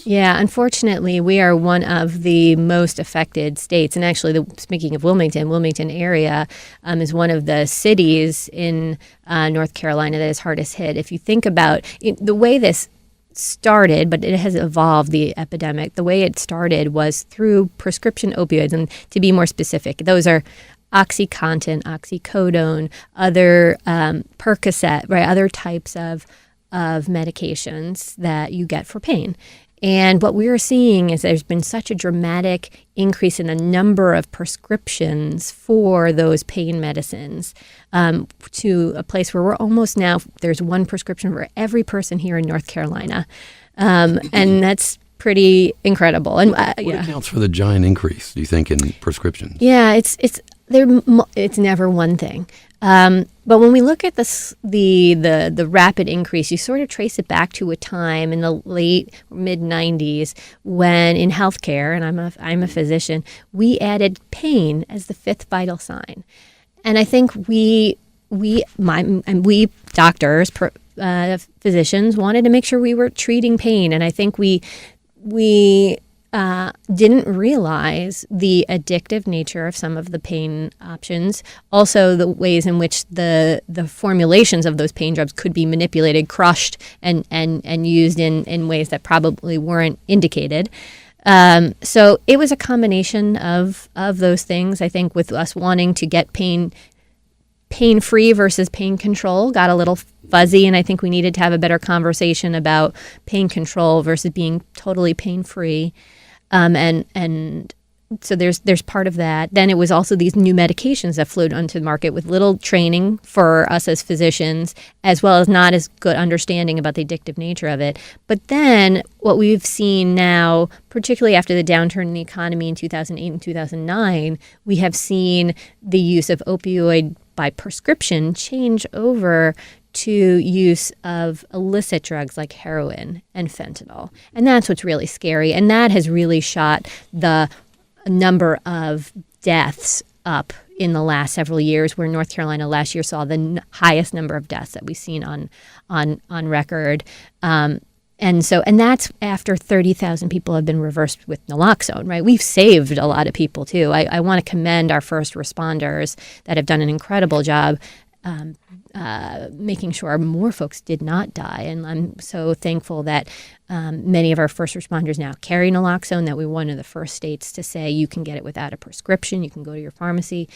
Yeah, unfortunately, we are one of the most affected states. And actually, speaking of Wilmington area is one of the cities in North Carolina that is hardest hit. If you think about the way this started, but it has evolved, the epidemic, the way it started was through prescription opioids. And to be more specific, those are OxyContin, oxycodone, other Percocet, right? Other types of medications that you get for pain. And what we are seeing is there's been such a dramatic increase in the number of prescriptions for those pain medicines to a place where we're almost now, there's one prescription for every person here in North Carolina. And that's pretty incredible. And what accounts for the giant increase, do you think, in prescriptions? Yeah, it's never one thing. But when we look at the rapid increase, you sort of trace it back to a time in the late mid-90s when in healthcare, and I'm a physician, we added pain as the fifth vital sign. And I think we doctors, physicians wanted to make sure we were treating pain. And I think we didn't realize the addictive nature of some of the pain options. Also, the ways in which the formulations of those pain drugs could be manipulated, crushed, and used in ways that probably weren't indicated. So it was a combination of those things. I think with us wanting to get pain-free versus pain control got a little fuzzy, and I think we needed to have a better conversation about pain control versus being totally pain-free. And so there's part of that. Then it was also these new medications that flowed onto the market with little training for us as physicians, as well as not as good understanding about the addictive nature of it. But then what we've seen now, particularly after the downturn in the economy in 2008 and 2009, we have seen the use of opioid by prescription change over to use of illicit drugs like heroin and fentanyl. And that's what's really scary. And that has really shot the number of deaths up in the last several years, where North Carolina last year saw the highest number of deaths that we've seen on record. And that's after 30,000 people have been reversed with naloxone, right? We've saved a lot of people too. I want to commend our first responders that have done an incredible job making sure more folks did not die. And I'm so thankful that many of our first responders now carry naloxone, that we're one of the first states to say you can get it without a prescription. You can go to your pharmacy.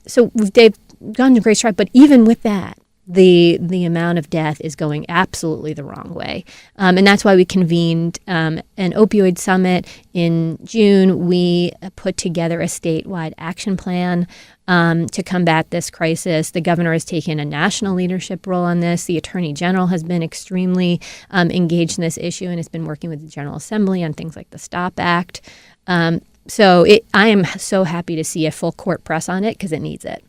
So they've gone to great stride. But even with that, the amount of death is going absolutely the wrong way. And that's why we convened an opioid summit in June. We put together a statewide action plan to combat this crisis. The governor has taken a national leadership role on this. The attorney general has been extremely engaged in this issue and has been working with the General Assembly on things like the STOP Act. I am so happy to see a full court press on it because it needs it.